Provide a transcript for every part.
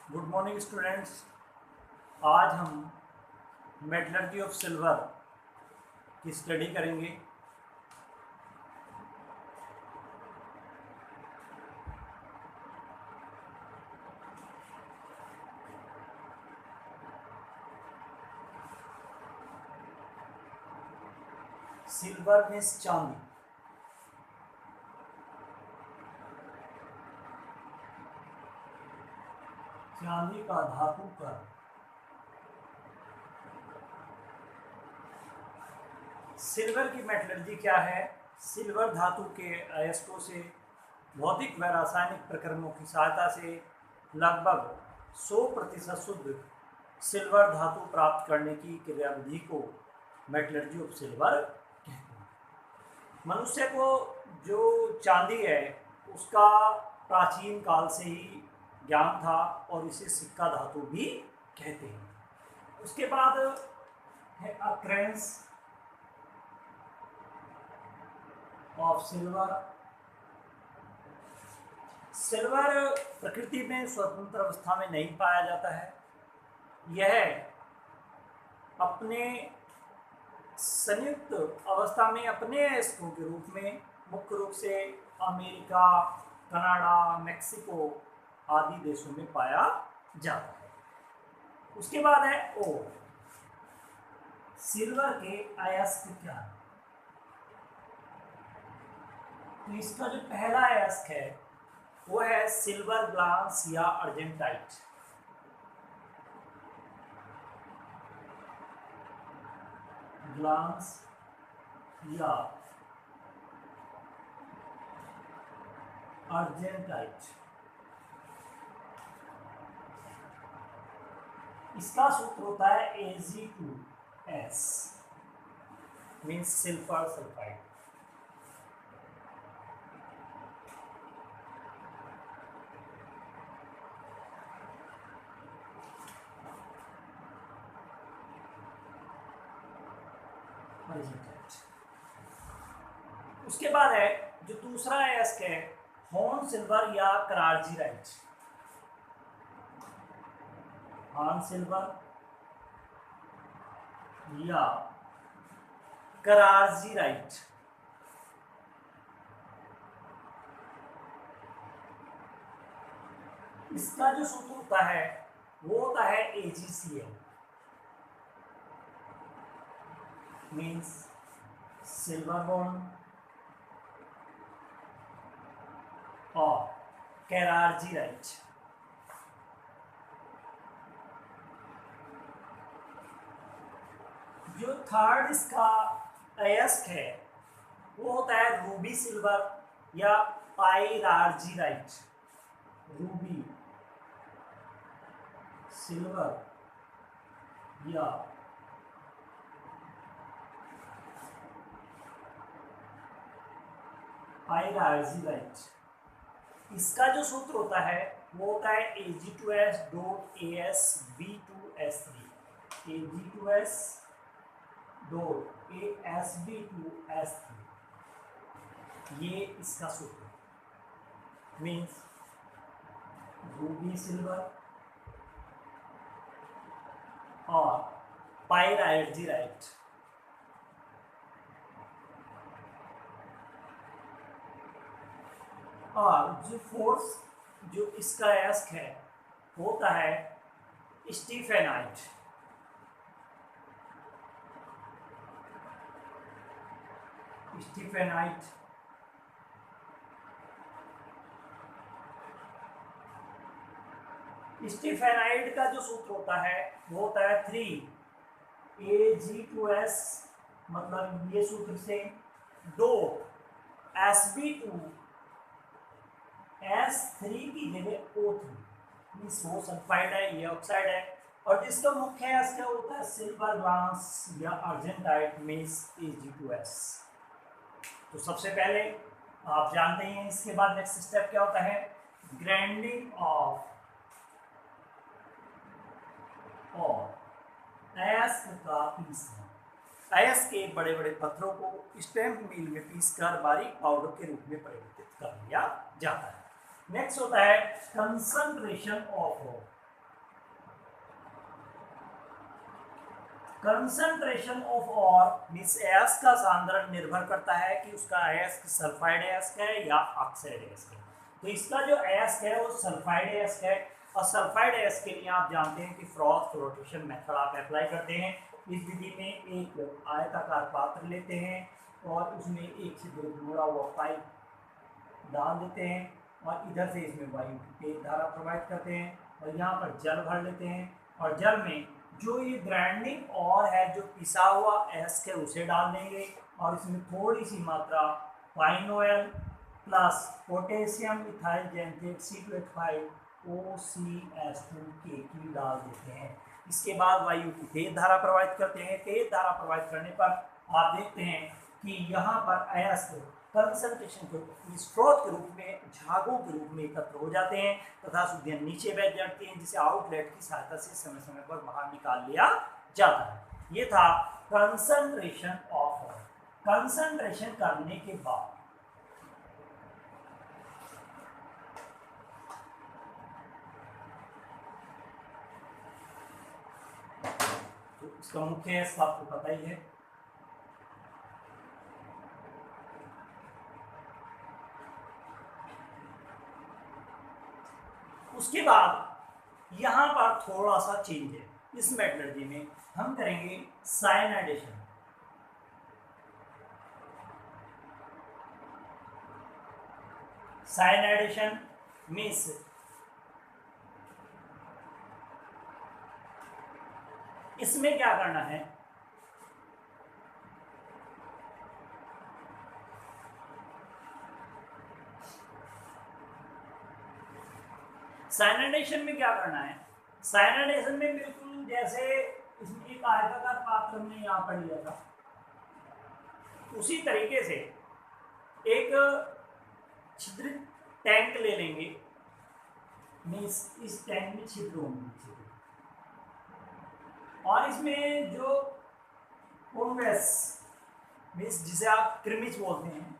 Good morning students. आज हम metallurgy of silver की स्टडी करेंगे। सिल्वर मीन्स चांदी। चांदी का धातु का सिल्वर की मेटलर्जी क्या है? सिल्वर धातु के अयस्कों से भौतिक व रासायनिक प्रक्रमों की सहायता से लगभग 100% शुद्ध सिल्वर धातु प्राप्त करने की क्रियाविधि को मेटलर्जी ऑफ सिल्वर कहते हैं। मनुष्य को जो चांदी है उसका प्राचीन काल से ही ज्ञान था और इसे सिक्का धातु भी कहते हैं। उसके बाद है अक्रेंस ऑफ सिल्वर। सिल्वर प्रकृति में स्वतंत्र अवस्था में नहीं पाया जाता है। यह अपने संयुक्त अवस्था में अपने अयस्कों के रूप में मुख्य रूप से अमेरिका, कनाडा, मेक्सिको आदि देशों में पाया जाता है। उसके बाद है ओ। सिल्वर के अयस्क क्या है? तो इसका जो पहला अयस्क है वो है सिल्वर ग्लास या अर्जेंटाइट। ग्लास या अर्जेंटाइट। इसका सूत्र होता है Ag2S मीन्स सिल्वर सल्फाइड। उसके बाद है जो दूसरा अयस्क है हॉर्न सिल्वर या करार्जीराइट। हॉर्न सिल्वर या करार्जीराइट। इसका जो सूत्र होता है वो होता है AgCl मीन्स सिल्वर बॉन्ड और करार्जीराइट। जो थर्ड इसका अयस्क है वो होता है रूबी सिल्वर या पाइरार्जीराइट। रूबी सिल्वर या पाइरार्जीराइट। इसका जो सूत्र होता है वो होता है Ag2S.AsB2S3। Ag2S.AsB2S3 ये इसका सूत्र मीन्स रूबी सिल्वर और पाइरार्जीराइट। और जो फोर्स जो इसका अयस्क है वो होता है स्टीफेनाइट। स्टीफेनाइट स्टीफेनाइट का जो सूत्र होता है वो होता है 3Ag2S मतलब ये सूत्र से 2Sb2S3 की जगह O3 मीन्स वो सल्फाइड है, ये ऑक्साइड है। और जिसका मुख्य अयस्क क्या होता है सिल्वर ग्लास या अर्जेंटाइट मीन्स Ag2S। तो सबसे पहले आप जानते हैं इसके बाद नेक्स्ट स्टेप क्या होता है ग्राइंडिंग ऑफ और अयस्क का पीसना। अयस्क के बड़े बड़े पत्थरों को स्टैम्प मिल में पीसकर बारीक पाउडर के रूप में परिवर्तित कर लिया जाता है। नेक्स्ट होता है concentration of rock. Concentration of और मीन्स एस्क का सांद्रण निर्भर करता है कि उसका एस्क सल्फाइड एस्क है या ऑक्साइड एस्क है। तो इसका जो एस्क है वो सल्फाइड एस्क है, और सल्फाइड एस्क के लिए आप जानते हैं कि फ्रॉथ फ्लोटेशन मेथड आप अप्लाई करते हैं। इस विधि में एक आयताकार पात्र लेते हैं और उसमें एक छिद्र जोड़ा हुआ पाइप डाल देते हैं और इधर से इसमें वायु की तेज धारा प्रवाहित करते हैं और यहाँ पर जल भर लेते हैं, और जल में जो ये ग्राइंडिंग और है जो पिसा हुआ एस्क है उसे डाल देंगे, और इसमें थोड़ी सी मात्रा pine oil plus potassium ethyl xanthate C2H5 OCS2K की डाल देते हैं। इसके बाद वायु की तेज धारा प्रवाहित करते हैं। तेज धारा प्रवाहित करने पर आप देखते हैं कि यहाँ पर अयस्क कंसंट्रेशन के स्रोत के रूप में झागों के रूप में एकत्र हो जाते हैं तथा शुद्धियाँ नीचे बैठ जाती हैं, जिसे आउटलेट की सहायता से समय समय पर बाहर निकाल लिया जाता है। ये था कंसंट्रेशन ऑफ ऑयल। कंसंट्रेशन करने के बाद तो इसका मुख्य हिस्सा आपको पता ही है। उसके बाद यहाँ पर थोड़ा सा चेंज है, इस मेटलर्जी में हम करेंगे साइनाइडेशन। साइनाइडेशन मीन्स इसमें क्या करना है, साइनाइडेशन में क्या करना है, साइनाइडेशन में बिल्कुल जैसे इसमें एक आयताकार पात्र हमने यहाँ पर लिया था, उसी तरीके से एक छिद्रित टैंक ले लेंगे। मीन्स इस टैंक में छिद्र होंगे और इसमें जो कॉन्वेक्स मीन्स जिसे आप क्रिमिच बोलते हैं,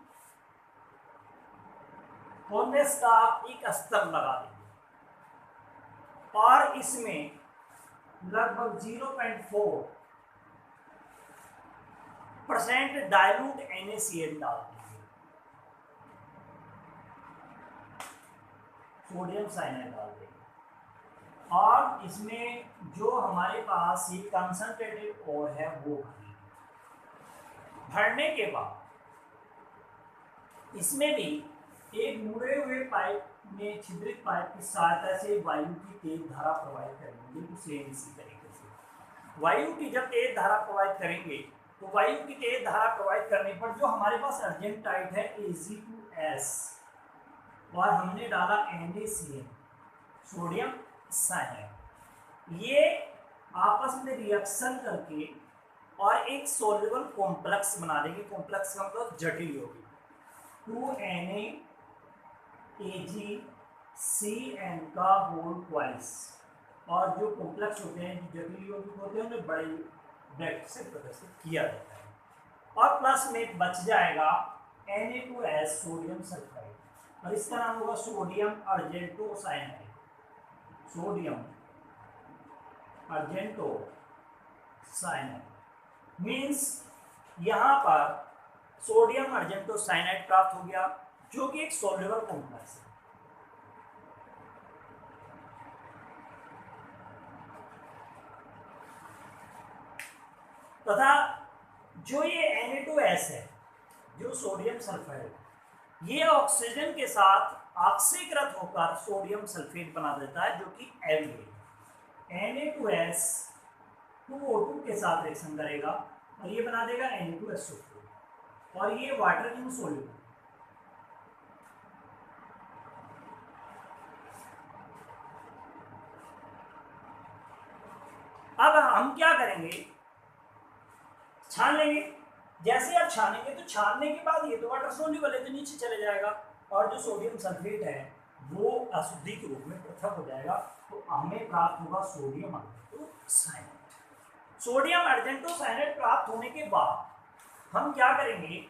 कॉन्वेक्स का एक स्तर लगा देंगे और इसमें लगभग 0.4% डाइल्यूट NaCl डाल देंगे, सोडियम साइनाइड डाल देंगे, और इसमें जो हमारे पास ये कंसंट्रेटेड ओर है वो भरने के बाद इसमें भी एक मुड़े हुए पाइप में छिद्रित पाइप की सहायता से वायु की तेज धारा प्रवाहित करेंगे। सेम इसी तरीके से वायु की जब तेज धारा प्रवाहित करेंगे तो वायु की तेज धारा प्रवाहित करने पर जो हमारे पास अर्जेंटाइट है Ag2S और हमने डाला NaCl सोडियम साइनाइड, ये आपस में रिएक्शन करके और एक सोल्युबल कॉम्प्लेक्स बना देंगे। कॉम्प्लेक्स का मतलब जटिल यौगिक 2NaAgCN का होल ट्वाइस, और जो कॉम्प्लेक्स होते हैं जटिल यौगिक होते हैं उन्हें बड़े ब्रैकेट से प्रदर्शित किया जाता है, और प्लस में बच जाएगा Na2S सोडियम सल्फाइड, और इसका नाम होगा sodium argento cyanide. Sodium argento cyanide means यहाँ पर सोडियम अर्जेंटो साइनाइड प्राप्त हो गया, जो कि एक सोल्युबल कॉम्प्लेक्स है। तथा जो ये Na2S है, जो सोडियम सल्फाइड, ये ऑक्सीजन के साथ ऑक्सीकृत होकर सोडियम सल्फेट बना देता है, जो कि एल्डिहाइड। Na2S 2O2 के साथ रिएक्शन करेगा और ये बना देगा Na2SO4, और ये वाटर इनसोल्युबल। अब हम क्या करेंगे, छान लेंगे। जैसे आप छानेंगे तो छानने के बाद ये तो वाटर सोल्यूबल है तो नीचे चले जाएगा, और जो सोडियम सल्फेट है वो अशुद्धि के रूप में पृथक हो जाएगा, तो हमें प्राप्त होगा sodium argento cyanide. Sodium argento cyanide प्राप्त होने के बाद हम क्या करेंगे,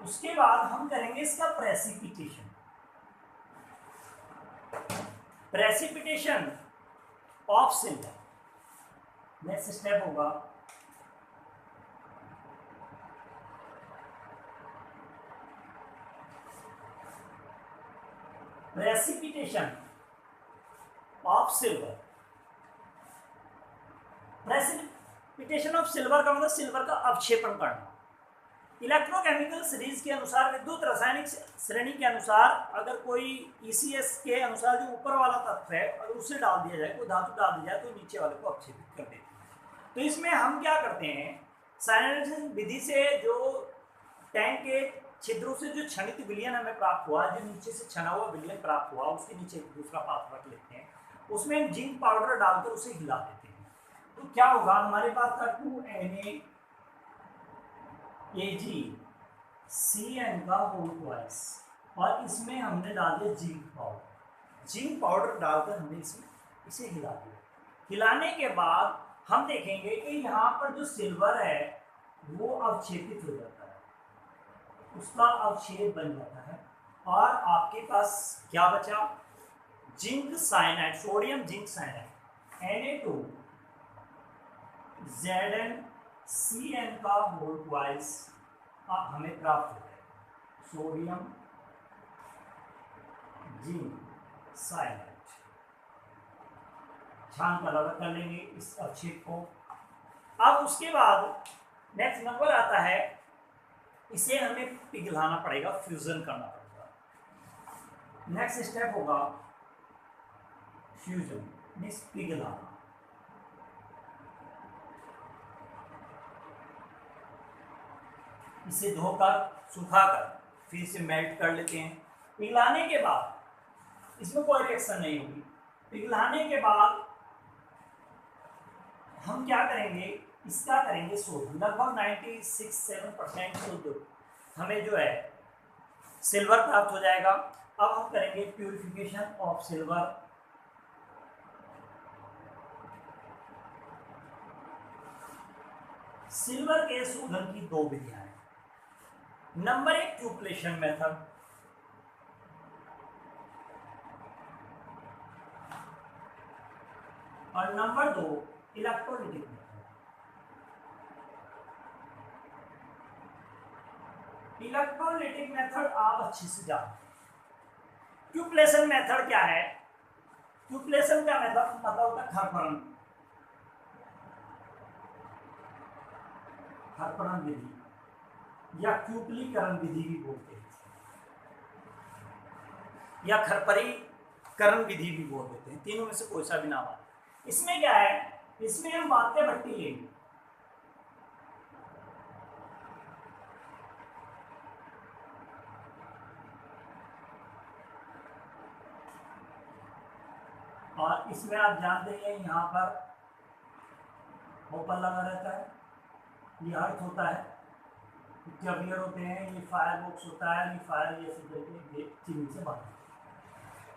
उसके बाद हम करेंगे इसका precipitation. Precipitation of silver. Next step होगा precipitation of silver. Precipitation of silver का मतलब सिल्वर का अवक्षेपण करना। इलेक्ट्रोकेमिकल सीरीज के अनुसार, विद्युत रासायनिक श्रेणी के अनुसार, अगर कोई ECS के अनुसार जो ऊपर वाला तत्व है अगर उसे डाल दिया जाए, कोई धातु डाल दी जाए तो नीचे वाले को अवक्षेपित कर देती है। तो इसमें हम क्या करते हैं, साइनाइजेशन विधि से जो टैंक के छिद्रों से जो क्षणित विलयन हमें प्राप्त हुआ, जो नीचे से छना हुआ विलयन प्राप्त हुआ, उसके नीचे दूसरा पात्र रख लेते हैं, उसमें जिंक पाउडर डालकर उसे हिला देते हैं। तो क्या होगा, हमारे पास था 2NaAgCN का होल ट्वाइस, और इसमें हमने डाल दिया जिंक पाउडर। जिंक पाउडर डालकर हमने इसमें इसे हिला दिया। हिलाने के बाद हम देखेंगे कि यहाँ पर जो सिल्वर है वो अवक्षेपित हो जाता है, उसका अवक्षेप बन जाता है, और आपके पास क्या बचा, zinc cyanide, sodium zinc cyanide Na2ZnCN का होल ट्वाइस हमें प्राप्त होता है। सोडियम जिंक साइनाइड छान कर अलग कर लेंगे इस अवक्षेप को। अब उसके बाद नेक्स्ट नंबर आता है, इसे हमें पिघलाना पड़ेगा, फ्यूजन करना पड़ेगा। नेक्स्ट स्टेप होगा फ्यूजन, मींस पिघलाना। इसे धोकर सुखाकर फिर इसे मेल्ट कर लेते हैं। पिघलाने के बाद इसमें कोई रिएक्शन नहीं होगी। पिघलाने के बाद हम क्या करेंगे, इसका करेंगे शोधन। लगभग 96-7% शुद्ध हमें जो है सिल्वर प्राप्त हो जाएगा। अब हम करेंगे प्यूरिफिकेशन ऑफ सिल्वर। सिल्वर के शोधन की दो विधियां हैं। नंबर 1 ट्यूबलेशन मेथड, और number 2 electrolytic method. Electrolytic method आप अच्छे से जानते हैं। ट्यूबलेशन मेथड क्या है, ट्यूबलेशन का मेथड मतलब होता है खरपरण, खरपरण विधि या क्यूपलीकरण विधि भी बोलते हैं, या खरपरीकरण विधि भी बोल देते हैं, तीनों में से कोई सा भी नाम आता है। इसमें क्या है, इसमें हम बाध्य भट्टी लेंगे, और इसमें आप जानते हैं यहाँ पर होपर लगा रहता है, ये अर्थ होता है, कैवियर होते हैं, ये फायर बॉक्स होता है, ये फायर जैसे करके चिमनी से बाहर।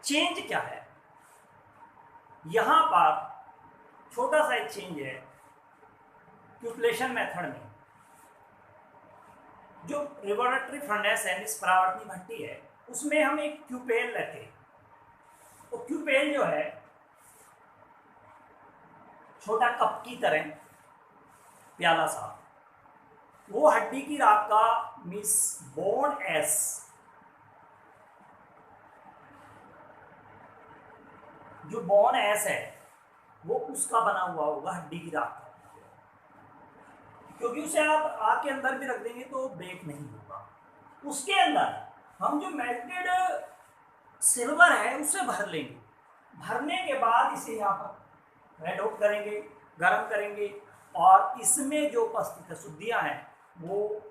चेंज क्या है, यहाँ पर छोटा सा एक चेंज है ट्यूबलेशन मेथड में। जो लेबोरेटरी फर्नेस है, इस परावर्तनी भट्टी है, उसमें हम एक क्यूपेल लेते हैं। तो क्यूपेल जो है छोटा कप की तरह प्याला सा, वो हड्डी की राख का मिस बोन एस, जो बोन एस है वो उसका बना हुआ होगा हड्डी की राख का, क्योंकि उसे आप आग के अंदर भी रख देंगे तो ब्रेक नहीं होगा। उसके अंदर हम जो मेल्टेड सिल्वर है उसे भर लेंगे। भरने के बाद इसे यहाँ पर रेड हॉट करेंगे, गर्म करेंगे, और इसमें जो उपस्थित अशुद्धियाँ हैं वो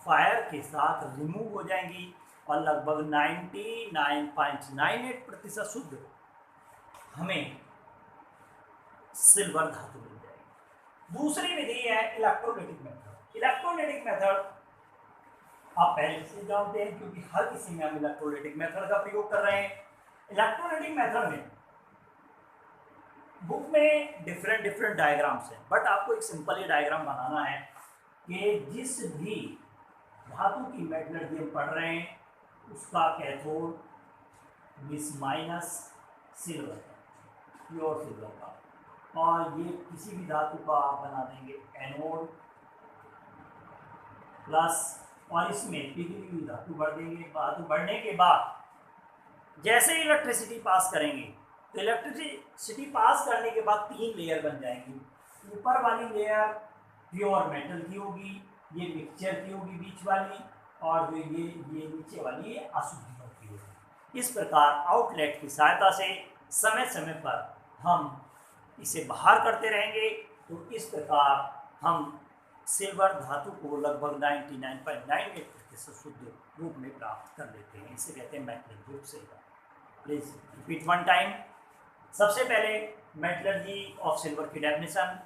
फायर के साथ रिमूव हो जाएंगी, और लगभग 99.98% शुद्ध हमें सिल्वर धातु मिल जाएगी। दूसरी विधि है इलेक्ट्रोलिटिक मेथड। इलेक्ट्रोलिटिक मेथड आप पहले से जानते हैं, क्योंकि हर किसी में हम इलेक्ट्रोलिटिक मेथड का प्रयोग कर रहे हैं। इलेक्ट्रोलिटिक मेथड में बुक में डिफरेंट डायग्राम्स हैं, बट आपको एक सिंपल ये डायग्राम बनाना है कि जिस भी धातु की मेटलर्जी हम पढ़ रहे हैं उसका कैथोड मिस माइनस सिल्वर का, प्योर सिल्वर का। और ये किसी भी धातु का आप बना देंगे एनोड प्लस, और इसमें पिघली हुई धातु भर देंगे। धातु भरने के बाद जैसे ही इलेक्ट्रिसिटी पास करेंगे तो इलेक्ट्रिसिटी पास करने के बाद 3 लेयर बन जाएंगी। ऊपर वाली लेयर प्योर मेटल की होगी, ये मिक्सचर की होगी बीच वाली, और जो ये नीचे वाली ये अशुद्धियों की होगी। इस प्रकार आउटलेट की सहायता से समय समय पर हम इसे बाहर करते रहेंगे। तो इस प्रकार हम सिल्वर धातु को लगभग 99.98% शुद्ध रूप में प्राप्त कर लेते हैं। इसे कहते हैं metallurgy silver. Please repeat one time. सबसे पहले मेटलर्जी ऑफ सिल्वर की डेफिनेशन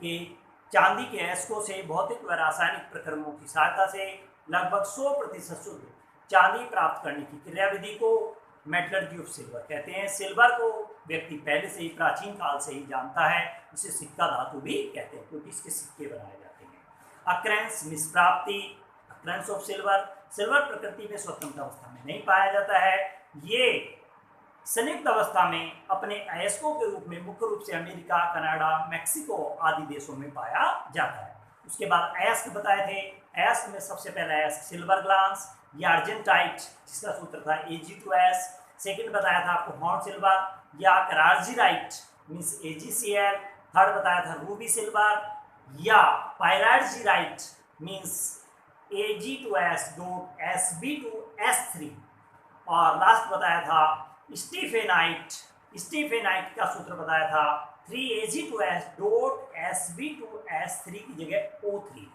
कि चांदी के अयस्कों से भौतिक व रासायनिक प्रक्रमों की सहायता से लगभग 100% शुद्ध चांदी प्राप्त करने की क्रियाविधि को मेटलर्जी ऑफ सिल्वर कहते हैं। सिल्वर को व्यक्ति पहले से ही प्राचीन काल से ही जानता है, इसे सिक्का धातु भी कहते हैं क्योंकि इसके सिक्के बनाए जाते हैं। अक्रेंस निष्प्राप्ति, अक्रेंस ऑफ सिल्वर, सिल्वर प्रकृति में स्वतंत्र अवस्था में नहीं पाया जाता है। ये संयुक्त अवस्था में अपने अयस्कों के रूप में मुख्य रूप से अमेरिका, कनाडा, मेक्सिको आदि देशों में पाया जाता है। उसके बाद अयस्क बताए थे। अयस्क में सबसे पहला अयस्क सिल्वर ग्लास या अर्जेंटाइट, जिसका सूत्र था Ag2S। सेकंड बताया था आपको हॉर्न सिल्वर या करार्जीराइट मीन्स AgCl। थर्ड बताया था रूबी सिल्वर या पायरार्जीराइट मीन्स Ag2S Sb2S3। और लास्ट बताया था स्टीफेनाइट। स्टीफेनाइट का सूत्र बताया था 3Ag2S Sb2S3 की जगह O3।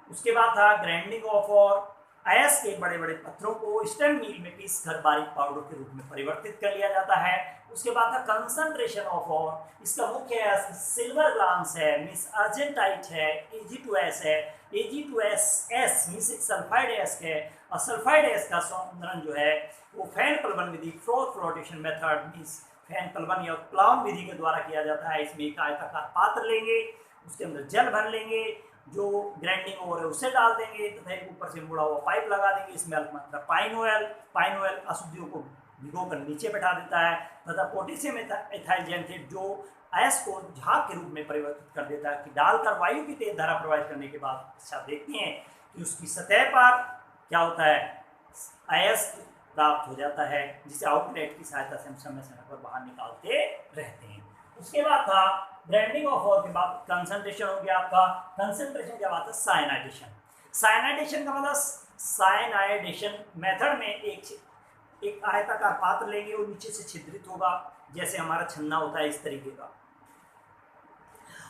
उसके बाद था ग्राइंडिंग ऑफ और अयस्क के बड़े बड़े पत्थरों को स्टेम मिल में पीस कर बारीक पाउडर के रूप में परिवर्तित कर लिया जाता है। उसके बाद था कंसंट्रेशन ऑफ और, इसका मुख्य अयस्क सिल्वर ग्लास है मीन्स अर्जेंटाइट है, Ag2S है। Ag2S मीन्स एक सल्फाइड अयस्क है, और सल्फाइड अयस्क का सौंदर्य जो है वो फैन प्लवन विधि, फ्लोटेशन मेथड मीन्स फैन प्लवन या प्लावन विधि के द्वारा किया जाता है। इसमें एक आयताकार पात्र लेंगे, उसके अंदर जल भर लेंगे, जो ग्राइंडिंग ओवर है उसे डाल देंगे तथा एक ऊपर से मुड़ा हुआ पाइप लगा देंगे। इसमें अल्प मात्रा पाइन ऑयल अशुद्धियों को भिगो कर नीचे बैठा देता है तथा पोटेशियम एथाइल जेनथेट जो अयस्क को झाग के रूप में परिवर्तित कर देता है कि डालकर वायु की तेज धारा प्रवाहित करने के बाद अच्छा देखते हैं कि उसकी सतह पर क्या होता है, अयस्क प्राप्त हो जाता है, जिसे आउटलेट की सहायता से हम समय समय पर बाहर निकालते रहते हैं। उसके बाद था ग्राइंडिंग ऑफ और के बाद कंसंट्रेशन हो गया आपका। कंसंट्रेशन के बाद साइनाइडेशन। साइनाइडेशन का मतलब साइनाइडेशन मेथड में एक आयताकार पात्र लेंगे, वो नीचे से छिद्रित होगा जैसे हमारा छन्ना होता है इस तरीके का।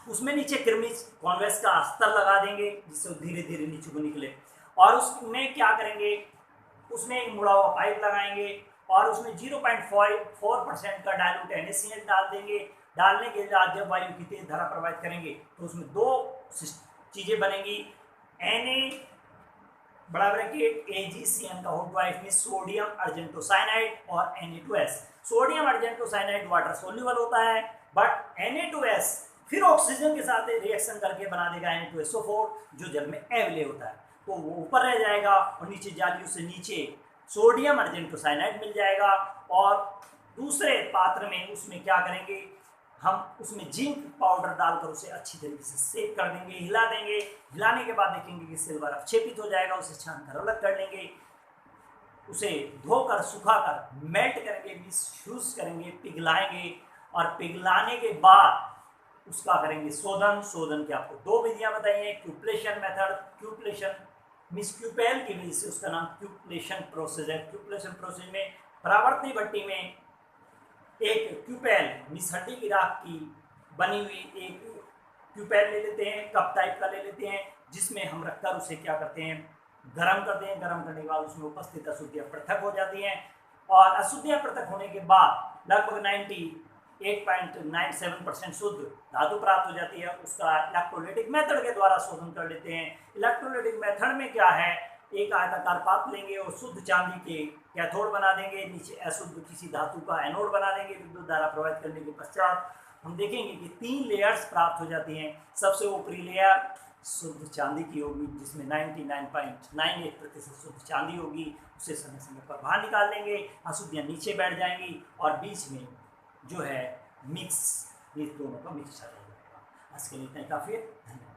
उसमें नीचे क्रीमिज कॉन्वेक्स का अस्तर लगा देंगे जिससे धीरे धीरे नीचे को निकले, और उसमें क्या करेंगे, उसमें एक मुड़ा हुआ पाइप लगाएंगे और उसमें 0.4% का डाइल्यूट NaCl डाल देंगे। डालने के बाद जब वायु की तेज धारा प्रवाहित करेंगे तो उसमें दो चीजें बनेंगी, Na बराबर के AgCN का होल ट्वाइस में सोडियम अर्जेंटोसाइनाइड और Na2S। सोडियम अर्जेंटोसाइनाइड वाटर सोल्यूबल होता है, बट Na2S फिर ऑक्सीजन के साथ रिएक्शन करके बना देगा Na2SO4 जो जल में अवेलेबल होता है, तो वो ऊपर रह जाएगा और नीचे जालियों से नीचे सोडियम अर्जेंटोसाइनाइड मिल जाएगा। और दूसरे पात्र में उसमें क्या करेंगे, हम उसमें जिंक पाउडर डालकर उसे अच्छी तरीके से सेक कर देंगे, हिला देंगे। हिलाने के बाद देखेंगे कि सिल्वर अवक्षेपित हो जाएगा, उसे छानकर अलग कर लेंगे, उसे धोकर सुखाकर मेल्ट करेंगे, फ्यूज करेंगे, पिघलाएंगे, और पिघलाने के बाद उसका करेंगे शोधन। शोधन की आपको दो विधियां बताई हैं, क्यूपलेशन मेथड, क्यूपलेशन मीन्स क्यूपेल की वजह से उसका नाम क्यूपलेशन प्रोसेस है। क्यूपलेशन प्रोसेस में परावर्तनी भट्टी में एक क्यूपेल मीन्स हड्डी की राख की बनी हुई एक क्यूपेल ले लेते हैं, कप टाइप का ले लेते हैं, जिसमें हम रखकर उसे क्या करते हैं, गर्म करते हैं। गर्म करने के बाद उसमें उपस्थित अशुद्धियाँ पृथक हो जाती हैं, और अशुद्धियाँ पृथक होने के बाद लगभग 98.97% शुद्ध धातु प्राप्त हो जाती है। उसका इलेक्ट्रोलाइटिक मेथड के द्वारा शोधन कर लेते हैं। इलेक्ट्रोलाइटिक मेथड में क्या है, एक आयताकार पात्र लेंगे और शुद्ध चांदी के कैथोड बना देंगे, नीचे अशुद्ध किसी धातु का एनोड बना देंगे। विद्युत धारा प्रवाहित करने के पश्चात हम देखेंगे कि 3 लेयर्स प्राप्त हो जाती हैं। सबसे ऊपरी लेयर शुद्ध चांदी की होगी जिसमें 99.98% शुद्ध चांदी होगी, उसे समय समय पर बाहर निकाल लेंगे, अशुद्धियाँ नीचे बैठ जाएंगी, और बीच में जो है मिक्स, ये दोनों का मिक्सचर हो जाएगा। आज के लिए इतना ही काफ़ी है। धन्यवाद।